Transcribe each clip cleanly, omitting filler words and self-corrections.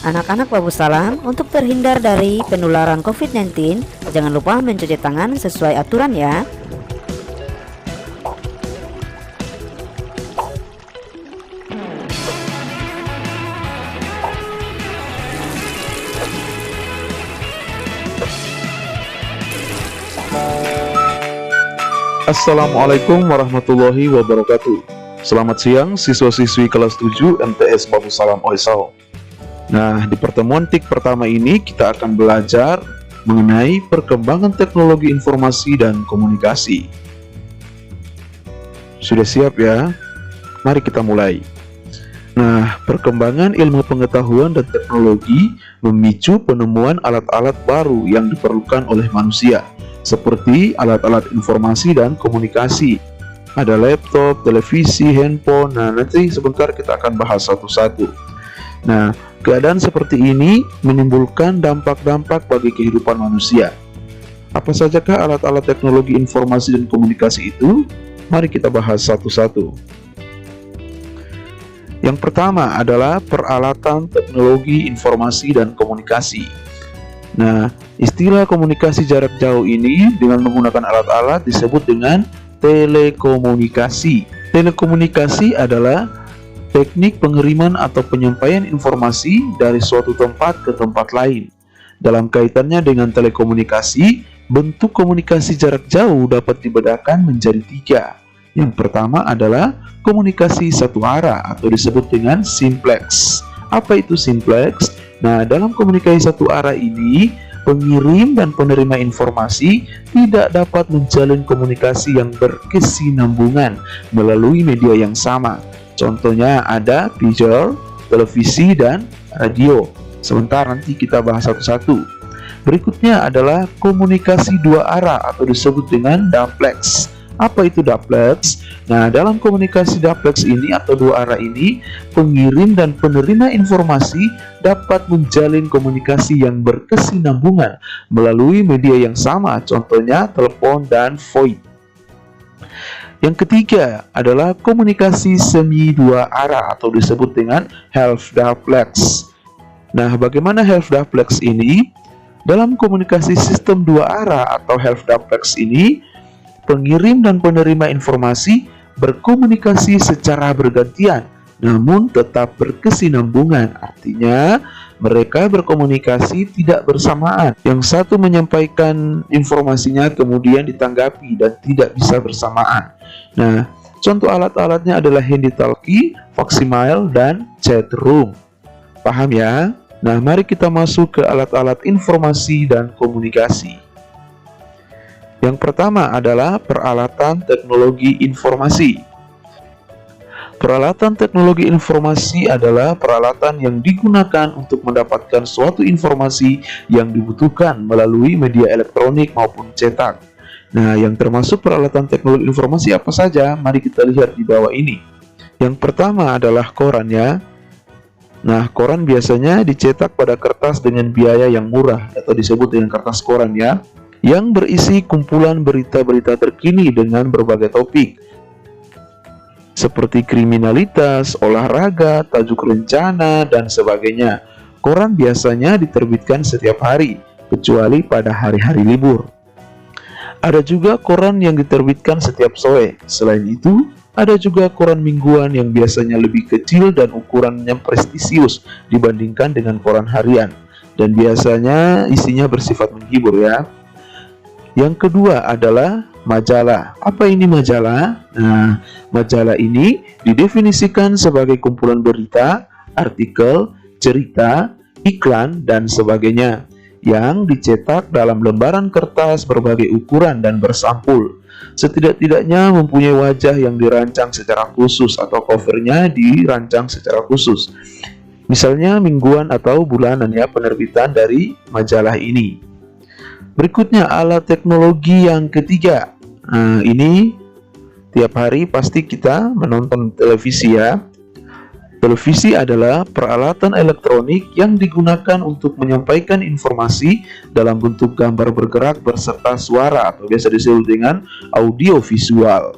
Anak-anak Babu Salam, untuk terhindar dari penularan COVID-19, jangan lupa mencuci tangan sesuai aturan ya. Assalamualaikum warahmatullahi wabarakatuh. Selamat siang siswa-siswi kelas 7 MTS Babu Salam Oesau. Nah, di pertemuan TIK pertama ini kita akan belajar mengenai perkembangan teknologi informasi dan komunikasi. Sudah siap ya? Mari kita mulai. Nah, perkembangan ilmu pengetahuan dan teknologi memicu penemuan alat-alat baru yang diperlukan oleh manusia, seperti alat-alat informasi dan komunikasi. Ada laptop, televisi, handphone. Nah, nanti sebentar kita akan bahas satu-satu. Nah, keadaan seperti ini menimbulkan dampak-dampak bagi kehidupan manusia. Apa sajakah alat-alat teknologi informasi dan komunikasi itu? Mari kita bahas satu-satu. Yang pertama adalah peralatan teknologi informasi dan komunikasi. Nah, istilah komunikasi jarak jauh ini dengan menggunakan alat-alat disebut dengan telekomunikasi. Telekomunikasi adalah teknik pengiriman atau penyampaian informasi dari suatu tempat ke tempat lain. Dalam kaitannya dengan telekomunikasi, bentuk komunikasi jarak jauh dapat dibedakan menjadi 3. Yang pertama adalah komunikasi satu arah atau disebut dengan simplex. Apa itu simplex? Nah, dalam komunikasi satu arah ini, pengirim dan penerima informasi tidak dapat menjalin komunikasi yang berkesinambungan melalui media yang sama. Contohnya ada pager, televisi, dan radio. Sebentar, nanti kita bahas satu-satu. Berikutnya adalah komunikasi dua arah atau disebut dengan duplex. Apa itu duplex? Nah, dalam komunikasi duplex ini atau dua arah ini, pengirim dan penerima informasi dapat menjalin komunikasi yang berkesinambungan melalui media yang sama, contohnya telepon dan VoIP. Yang ketiga adalah komunikasi semi dua arah atau disebut dengan half duplex. Nah, bagaimana half duplex ini? Dalam komunikasi sistem dua arah atau half duplex ini, pengirim dan penerima informasi berkomunikasi secara bergantian, namun tetap berkesinambungan. Artinya, mereka berkomunikasi tidak bersamaan. Yang satu menyampaikan informasinya kemudian ditanggapi dan tidak bisa bersamaan. Nah, contoh alat-alatnya adalah handy-talkie, facsimile, dan chat room. Paham ya? Nah, mari kita masuk ke alat-alat informasi dan komunikasi. Yang pertama adalah peralatan teknologi informasi. Peralatan teknologi informasi adalah peralatan yang digunakan untuk mendapatkan suatu informasi yang dibutuhkan melalui media elektronik maupun cetak. Nah, yang termasuk peralatan teknologi informasi apa saja? Mari kita lihat di bawah ini. Yang pertama adalah koran ya. Nah, koran biasanya dicetak pada kertas dengan biaya yang murah atau disebut dengan kertas koran ya, yang berisi kumpulan berita-berita terkini dengan berbagai topik seperti kriminalitas, olahraga, tajuk rencana, dan sebagainya. Koran biasanya diterbitkan setiap hari, kecuali pada hari-hari libur. Ada juga koran yang diterbitkan setiap sore. Selain itu, ada juga koran mingguan yang biasanya lebih kecil dan ukurannya prestisius dibandingkan dengan koran harian, dan biasanya isinya bersifat menghibur ya. Yang kedua adalah majalah. Apa ini majalah? Nah, majalah ini didefinisikan sebagai kumpulan berita, artikel, cerita, iklan, dan sebagainya yang dicetak dalam lembaran kertas berbagai ukuran dan bersampul. Setidak-tidaknya mempunyai wajah yang dirancang secara khusus atau covernya dirancang secara khusus. Misalnya mingguan atau bulanan ya penerbitan dari majalah ini. Berikutnya alat teknologi yang ketiga. Nah, ini tiap hari pasti kita menonton televisi ya. Televisi adalah peralatan elektronik yang digunakan untuk menyampaikan informasi dalam bentuk gambar bergerak berserta suara atau biasa disebut dengan audio visual.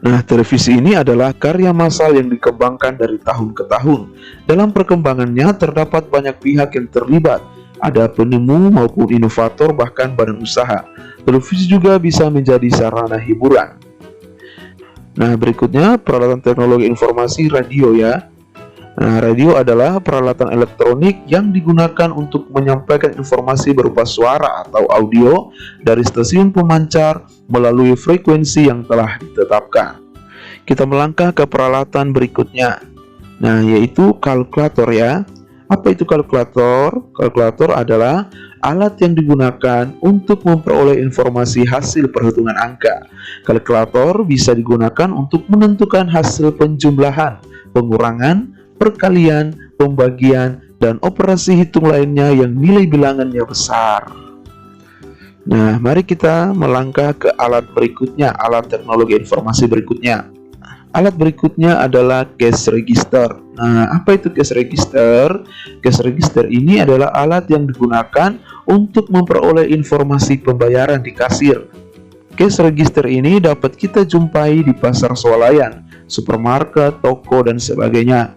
Nah, televisi ini adalah karya massal yang dikembangkan dari tahun ke tahun. Dalam perkembangannya terdapat banyak pihak yang terlibat. Ada penemu maupun inovator, bahkan badan usaha. Televisi juga bisa menjadi sarana hiburan. Nah, berikutnya peralatan teknologi informasi radio ya. Nah, radio adalah peralatan elektronik yang digunakan untuk menyampaikan informasi berupa suara atau audio dari stasiun pemancar melalui frekuensi yang telah ditetapkan. Kita melangkah ke peralatan berikutnya. Nah, yaitu kalkulator ya. Apa itu kalkulator? Kalkulator adalah alat yang digunakan untuk memperoleh informasi hasil perhitungan angka. Kalkulator bisa digunakan untuk menentukan hasil penjumlahan, pengurangan, perkalian, pembagian, dan operasi hitung lainnya yang nilai bilangannya besar. Nah, mari kita melangkah ke alat berikutnya, alat teknologi informasi berikutnya. Alat berikutnya adalah cash register. Nah, apa itu cash register? Cash register ini adalah alat yang digunakan untuk memperoleh informasi pembayaran di kasir. Cash register ini dapat kita jumpai di pasar swalayan, supermarket, toko, dan sebagainya.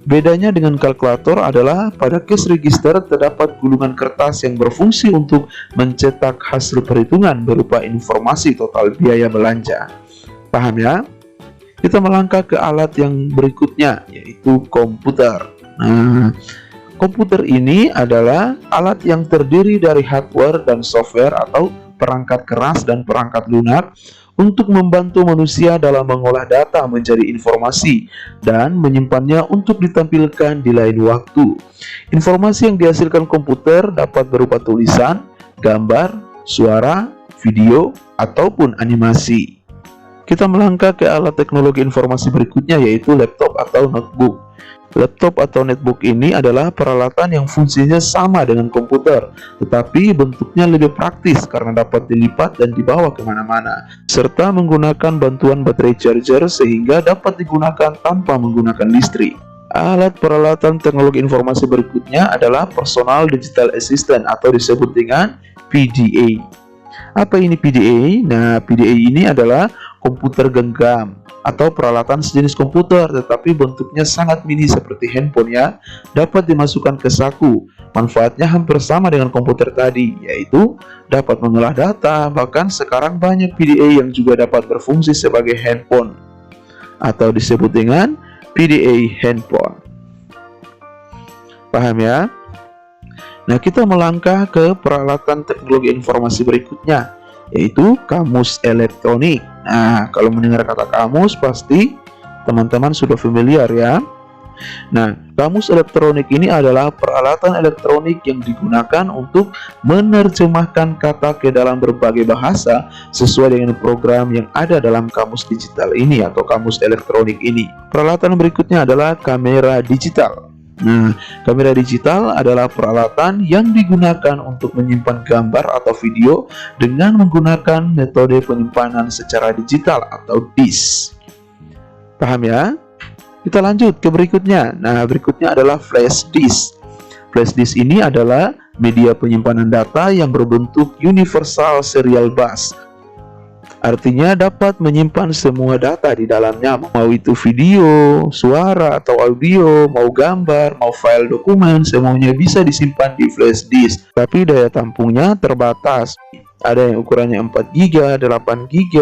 Bedanya dengan kalkulator adalah pada cash register terdapat gulungan kertas yang berfungsi untuk mencetak hasil perhitungan berupa informasi total biaya belanja. Paham ya? Kita melangkah ke alat yang berikutnya, yaitu komputer. Nah, komputer ini adalah alat yang terdiri dari hardware dan software atau perangkat keras dan perangkat lunak untuk membantu manusia dalam mengolah data menjadi informasi dan menyimpannya untuk ditampilkan di lain waktu. Informasi yang dihasilkan komputer dapat berupa tulisan, gambar, suara, video, ataupun animasi. Kita melangkah ke alat teknologi informasi berikutnya, yaitu laptop atau notebook. Laptop atau netbook ini adalah peralatan yang fungsinya sama dengan komputer, tetapi bentuknya lebih praktis karena dapat dilipat dan dibawa kemana-mana, serta menggunakan bantuan baterai charger sehingga dapat digunakan tanpa menggunakan listrik. Alat peralatan teknologi informasi berikutnya adalah Personal Digital Assistant atau disebut dengan PDA. Apa ini PDA? Nah, PDA ini adalah komputer genggam atau peralatan sejenis komputer tetapi bentuknya sangat mini seperti handphone ya, dapat dimasukkan ke saku. Manfaatnya hampir sama dengan komputer tadi, yaitu dapat mengolah data. Bahkan sekarang banyak PDA yang juga dapat berfungsi sebagai handphone atau disebut dengan PDA handphone. Paham ya? Nah, kita melangkah ke peralatan teknologi informasi berikutnya, yaitu kamus elektronik. Nah, kalau mendengar kata kamus pasti teman-teman sudah familiar ya. Nah, kamus elektronik ini adalah peralatan elektronik yang digunakan untuk menerjemahkan kata ke dalam berbagai bahasa sesuai dengan program yang ada dalam kamus digital ini atau kamus elektronik ini. Peralatan berikutnya adalah kamera digital. Nah, kamera digital adalah peralatan yang digunakan untuk menyimpan gambar atau video dengan menggunakan metode penyimpanan secara digital atau disk. Paham ya? Kita lanjut ke berikutnya. Nah, berikutnya adalah flash disk. Flash disk ini adalah media penyimpanan data yang berbentuk universal serial bus. Artinya dapat menyimpan semua data di dalamnya, mau itu video, suara atau audio, mau gambar, mau file dokumen, semuanya bisa disimpan di flash disk. Tapi daya tampungnya terbatas. Ada yang ukurannya 4 GB, 8 GB,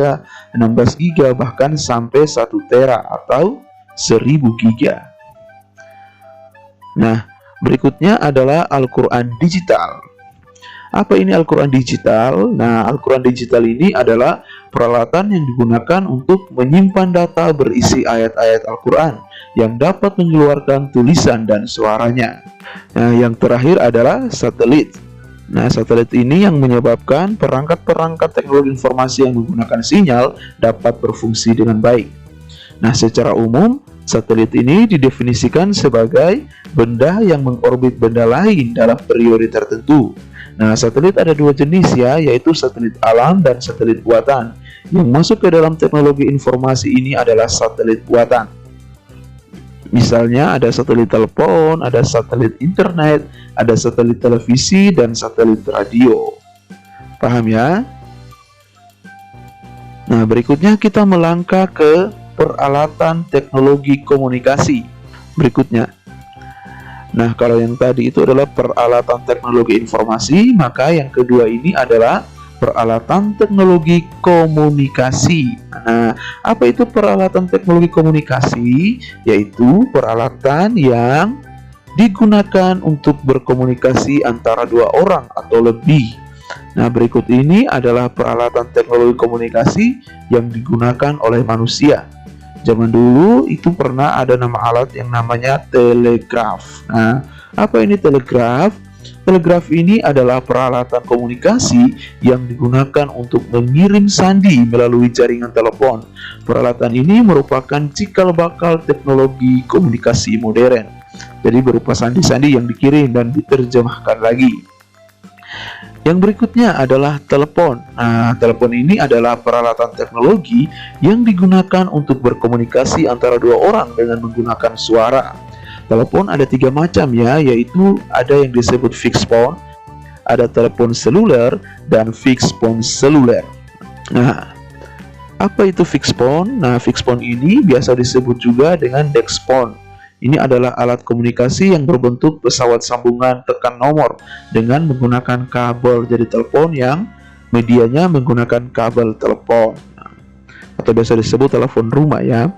16 GB, bahkan sampai 1 tera atau 1000 GB. Nah, berikutnya adalah Al-Quran digital. Apa ini Al-Quran digital? Nah, Al-Quran digital ini adalah peralatan yang digunakan untuk menyimpan data berisi ayat-ayat Al-Quran yang dapat mengeluarkan tulisan dan suaranya. Nah, yang terakhir adalah satelit. Nah, satelit ini yang menyebabkan perangkat-perangkat teknologi informasi yang menggunakan sinyal dapat berfungsi dengan baik. Nah, secara umum, satelit ini didefinisikan sebagai benda yang mengorbit benda lain dalam periode tertentu. Nah, satelit ada dua jenis ya, yaitu satelit alam dan satelit buatan. Yang masuk ke dalam teknologi informasi ini adalah satelit buatan. Misalnya ada satelit telepon, ada satelit internet, ada satelit televisi, dan satelit radio. Paham ya? Nah, berikutnya kita melangkah ke peralatan teknologi komunikasi. Berikutnya. Nah, kalau yang tadi itu adalah peralatan teknologi informasi, maka yang kedua ini adalah peralatan teknologi komunikasi. Nah, apa itu peralatan teknologi komunikasi? Yaitu peralatan yang digunakan untuk berkomunikasi antara dua orang atau lebih. Nah, berikut ini adalah peralatan teknologi komunikasi yang digunakan oleh manusia. Zaman dulu itu pernah ada nama alat yang namanya telegraf. Nah, apa ini telegraf? Telegraf ini adalah peralatan komunikasi yang digunakan untuk mengirim sandi melalui jaringan telepon. Peralatan ini merupakan cikal bakal teknologi komunikasi modern. Jadi berupa sandi-sandi yang dikirim dan diterjemahkan lagi. Yang berikutnya adalah telepon. Nah, telepon ini adalah peralatan teknologi yang digunakan untuk berkomunikasi antara dua orang dengan menggunakan suara. Telepon ada 3 macam ya, yaitu ada yang disebut fixed phone, ada telepon seluler, dan fixed phone seluler. Nah, apa itu fixed phone? Nah, fixed phone ini biasa disebut juga dengan desk phone. Ini adalah alat komunikasi yang berbentuk pesawat sambungan tekan nomor dengan menggunakan kabel. Jadi telepon yang medianya menggunakan kabel telepon, atau biasa disebut telepon rumah ya.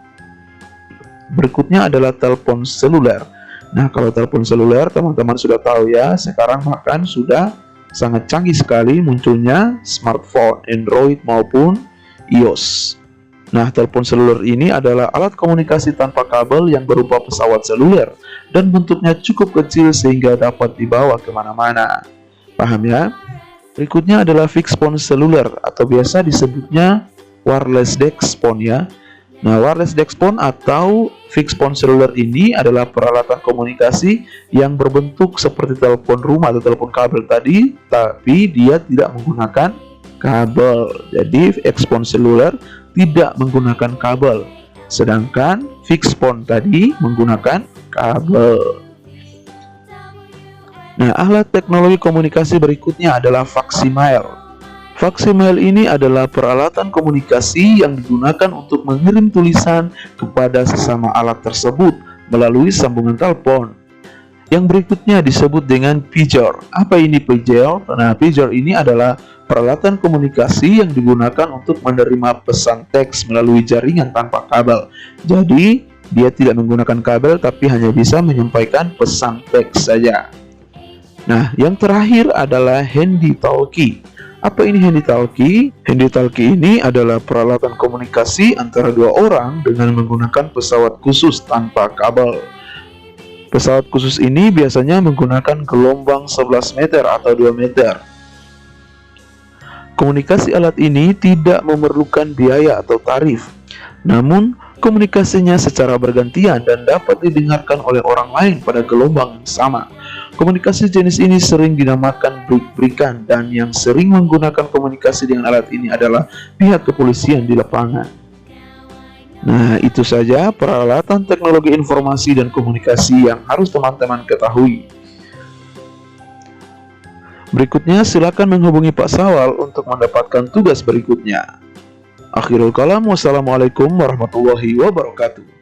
Berikutnya adalah telepon seluler. Nah, kalau telepon seluler teman-teman sudah tahu ya, sekarang bahkan sudah sangat canggih sekali munculnya smartphone Android maupun iOS. Nah, telepon seluler ini adalah alat komunikasi tanpa kabel yang berupa pesawat seluler dan bentuknya cukup kecil sehingga dapat dibawa kemana-mana. Paham ya? Berikutnya adalah fixed phone seluler atau biasa disebutnya wireless desk phone ya. Nah, wireless desk phone atau fixed phone seluler ini adalah peralatan komunikasi yang berbentuk seperti telepon rumah atau telepon kabel tadi, tapi dia tidak menggunakan kabel. Jadi, fixed phone seluler tidak menggunakan kabel, sedangkan fixed phone tadi menggunakan kabel. Nah, alat teknologi komunikasi berikutnya adalah faksimiler. Faksimiler ini adalah peralatan komunikasi yang digunakan untuk mengirim tulisan kepada sesama alat tersebut melalui sambungan telepon. Yang berikutnya disebut dengan pager. Apa ini pager? Nah, pager ini adalah peralatan komunikasi yang digunakan untuk menerima pesan teks melalui jaringan tanpa kabel. Jadi, dia tidak menggunakan kabel tapi hanya bisa menyampaikan pesan teks saja. Nah, yang terakhir adalah handy-talkie. Apa ini handy-talkie? Handy-talkie ini adalah peralatan komunikasi antara dua orang dengan menggunakan pesawat khusus tanpa kabel. Pesawat khusus ini biasanya menggunakan gelombang 11 meter atau 2 meter. Komunikasi alat ini tidak memerlukan biaya atau tarif, namun komunikasinya secara bergantian dan dapat didengarkan oleh orang lain pada gelombang yang sama. Komunikasi jenis ini sering dinamakan break-breakan, dan yang sering menggunakan komunikasi dengan alat ini adalah pihak kepolisian di lapangan. Nah, itu saja peralatan teknologi informasi dan komunikasi yang harus teman-teman ketahui. Berikutnya silakan menghubungi Pak Sawal untuk mendapatkan tugas berikutnya. Akhirul kalam, wassalamualaikum warahmatullahi wabarakatuh.